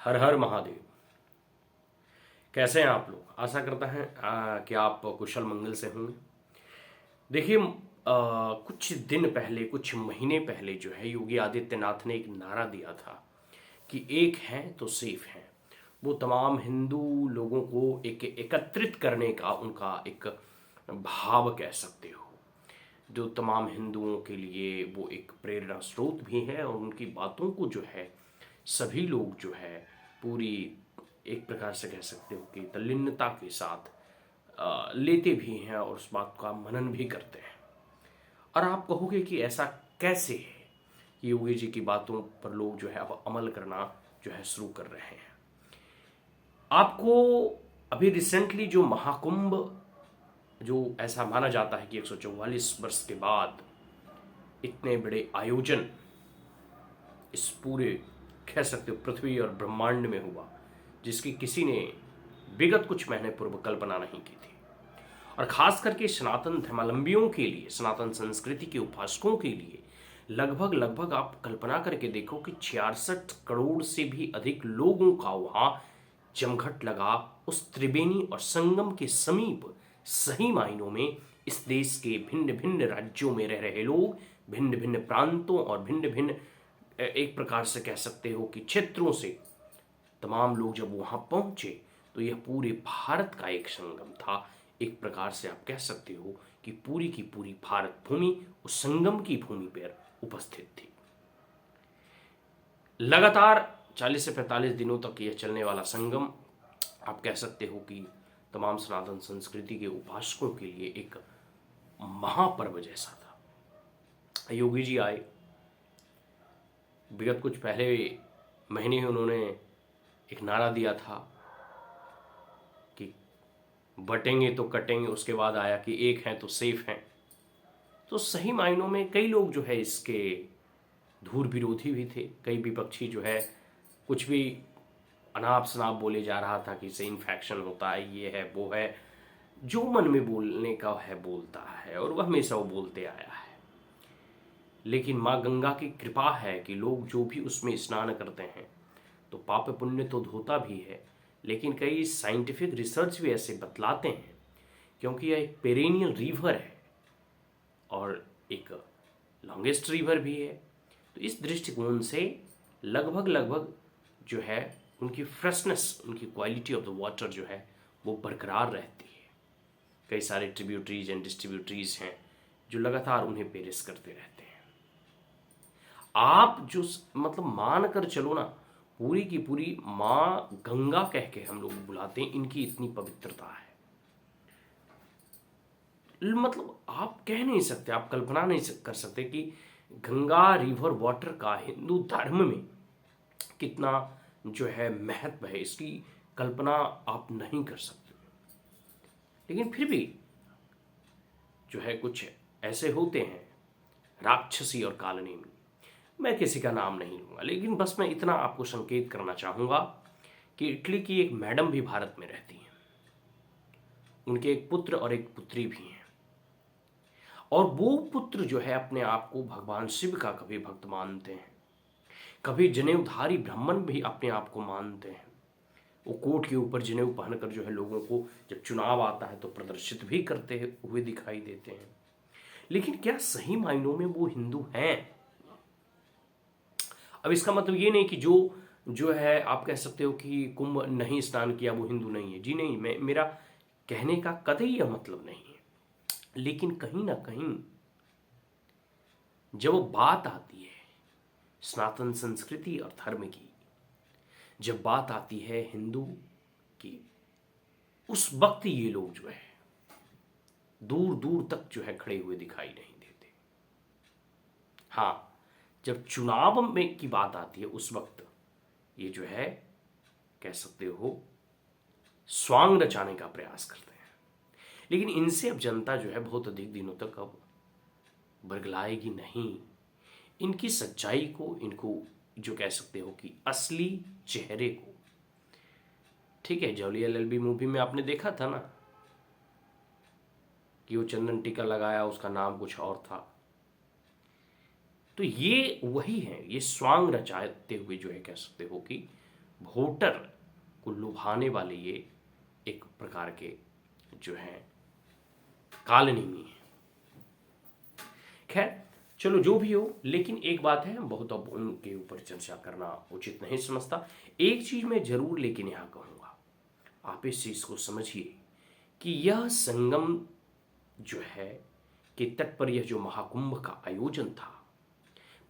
हर हर महादेव। कैसे हैं आप लोग? आशा करता है कि आप कुशल मंगल से होंगे। देखिए, कुछ दिन पहले, कुछ महीने पहले जो है योगी आदित्यनाथ ने एक नारा दिया था कि एक हैं तो सेफ हैं। वो तमाम हिंदू लोगों को एक एकत्रित करने का उनका एक भाव कह सकते हो, जो तमाम हिंदुओं के लिए वो एक प्रेरणा स्रोत भी है। और उनकी बातों को जो है सभी लोग जो है पूरी एक प्रकार से कह सकते हो कि तल्लीनता के साथ लेते भी हैं और उस बात का मनन भी करते हैं। और आप कहोगे कि ऐसा कैसे है कि योगी जी की बातों पर लोग जो है अब अमल करना जो है शुरू कर रहे हैं। आपको अभी रिसेंटली जो महाकुंभ, जो ऐसा माना जाता है कि 144 वर्ष के बाद इतने बड़े आयोजन इस पूरे कह सकते हो पृथ्वी और ब्रह्मांड में हुआ, जिसकी किसी ने विगत कुछ महीने पूर्व कल्पना नहीं की थी। और खास करके सनातन धर्मावलंबियों के लिए, सनातन संस्कृति के उपासकों के लिए लगभग लगभग आप कल्पना करके देखो कि 66 करोड़ से भी अधिक लोगों का वहां जमघट लगा उस त्रिवेणी और संगम के समीप। सही मायनों में इस देश के भिन्न भिन्न राज्यों में रह रहे लोग, भिन्न भिन्न प्रांतों और भिन्न भिन्न एक प्रकार से कह सकते हो कि क्षेत्रों से तमाम लोग जब वहां पहुंचे तो यह पूरे भारत का एक संगम था। एक प्रकार से आप कह सकते हो कि पूरी की पूरी भारत भूमि उस संगम की भूमि पर उपस्थित थी। लगातार 40 से 45 दिनों तक यह चलने वाला संगम आप कह सकते हो कि तमाम सनातन संस्कृति के उपासकों के लिए एक महापर्व जैसा था। योगी जी आए, विगत कुछ पहले महीने ही उन्होंने एक नारा दिया था कि बटेंगे तो कटेंगे, उसके बाद आया कि एक हैं तो सेफ हैं। तो सही मायनों में कई लोग जो है इसके धूर विरोधी भी थे, कई विपक्षी जो है कुछ भी अनाप शनाप बोले जा रहा था कि इससे इन्फेक्शन होता है, ये है वो है, जो मन में बोलने का है बोलता है और वह हमेशा वो बोलते आया है। लेकिन माँ गंगा की कृपा है कि लोग जो भी उसमें स्नान करते हैं तो पाप पुण्य तो धोता भी है, लेकिन कई साइंटिफिक रिसर्च भी ऐसे बतलाते हैं, क्योंकि यह एक पेरेनियल रिवर है और एक लॉन्गेस्ट रिवर भी है। तो इस दृष्टिकोण से लगभग लगभग जो है उनकी फ्रेशनेस, उनकी क्वालिटी ऑफ द वाटर जो है वो बरकरार रहती है। कई सारे ट्रिब्यूटरीज एंड डिस्ट्रीब्यूटरीज हैं जो लगातार उन्हें पेरिस करते रहते हैं। आप जो मतलब मान कर चलो ना, पूरी की पूरी माँ गंगा कह के हम लोग बुलाते हैं, इनकी इतनी पवित्रता है। मतलब आप कह नहीं सकते, आप कल्पना नहीं कर सकते कि गंगा रिवर वाटर का हिंदू धर्म में कितना जो है महत्व है, इसकी कल्पना आप नहीं कर सकते। लेकिन फिर भी जो है कुछ ऐसे होते हैं राक्षसी और कालनेमी, मैं किसी का नाम नहीं लूंगा, लेकिन बस मैं इतना आपको संकेत करना चाहूंगा कि इटली की एक मैडम भी भारत में रहती हैं, उनके एक पुत्र और एक पुत्री भी हैं। और वो पुत्र जो है अपने आप को भगवान शिव का कभी भक्त मानते हैं, कभी जनेऊधारी ब्राह्मण भी अपने आप को मानते हैं। वो कोट के ऊपर जनेऊ पहनकर जो है लोगों को जब चुनाव आता है तो प्रदर्शित भी करते हुए दिखाई देते हैं। लेकिन क्या सही मायनों में वो हिंदू हैं? अब इसका मतलब ये नहीं कि जो है आप कह सकते हो कि कुंभ नहीं स्नान किया वो हिंदू नहीं है। जी नहीं, मेरा कहने का कतई यह मतलब नहीं है। लेकिन कहीं ना कहीं जब बात आती है सनातन संस्कृति और धर्म की, जब बात आती है हिंदू की, उस वक्त ये लोग जो है दूर दूर तक जो है खड़े हुए दिखाई नहीं देते। हाँ, जब चुनाव में की बात आती है उस वक्त ये जो है कह सकते हो स्वांग रचाने का प्रयास करते हैं। लेकिन इनसे अब जनता जो है बहुत अधिक दिनों तक अब बरगलाएगी नहीं। इनकी सच्चाई को, इनको जो कह सकते हो कि असली चेहरे को, ठीक है, जॉली एलएलबी मूवी में आपने देखा था ना कि वो चंदन टीका लगाया, उसका नाम कुछ और था। तो ये वही है, ये स्वांग रचाते हुए जो है कह सकते हो कि वोटर को लुभाने वाले ये एक प्रकार के जो है कालनेमी है। खैर चलो जो भी हो, लेकिन एक बात है, बहुत अब उनके ऊपर चर्चा करना उचित नहीं समझता। एक चीज मैं जरूर लेकिन यहां कहूंगा, आप इस चीज को समझिए कि यह संगम जो है के तट पर यह जो महाकुंभ का आयोजन था,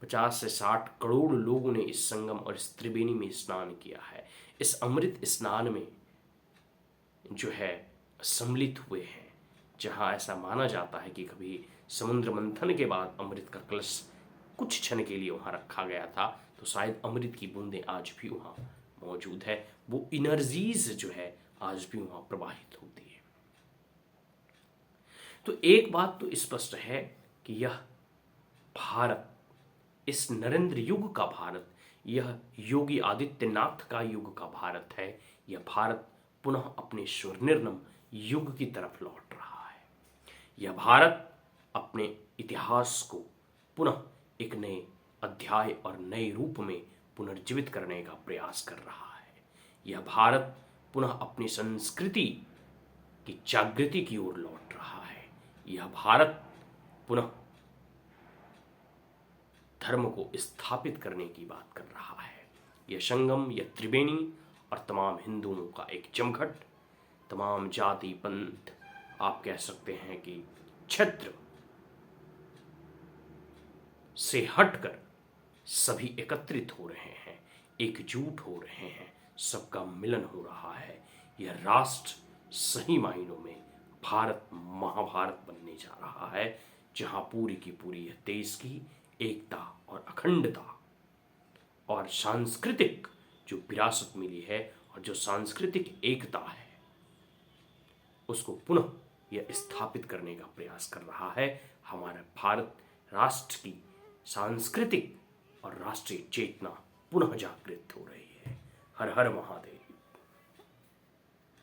50 से 60 करोड़ लोगों ने इस संगम और इस त्रिवेणी में स्नान किया है। इस अमृत स्नान में जो है सम्मिलित हुए हैं, जहां ऐसा माना जाता है कि कभी समुद्र मंथन के बाद अमृत का कलश कुछ क्षण के लिए वहां रखा गया था, तो शायद अमृत की बूंदें आज भी वहां मौजूद है। वो इनर्जीज जो है आज भी वहां प्रवाहित होती है। तो एक बात तो स्पष्ट है कि यह भारत, इस नरेंद्र युग का भारत, यह योगी आदित्यनाथ का युग का भारत है। यह भारत पुनः अपने स्वर्णिम युग की तरफ लौट रहा है। यह भारत अपने इतिहास को पुनः एक नए अध्याय और नए रूप में पुनर्जीवित करने का प्रयास कर रहा है। यह भारत पुनः अपनी संस्कृति की जागृति की ओर लौट रहा है। यह भारत पुनः धर्म को स्थापित करने की बात कर रहा है। यह संगम, यह त्रिवेणी और तमाम हिंदुओं का एक जमघट, तमाम जाति पंथ, आप कह सकते हैं कि क्षेत्र से हटकर सभी एकत्रित हो रहे हैं, एकजुट हो रहे हैं, सबका मिलन हो रहा है। यह राष्ट्र सही मायनों में भारत महाभारत बनने जा रहा है, जहां पूरी की पूरी यह देश की एकता और अखंडता और सांस्कृतिक जो विरासत मिली है और जो सांस्कृतिक एकता है, उसको पुनः यह स्थापित करने का प्रयास कर रहा है। हमारा भारत राष्ट्र की सांस्कृतिक और राष्ट्रीय चेतना पुनः जागृत हो रही है। हर हर महादेव।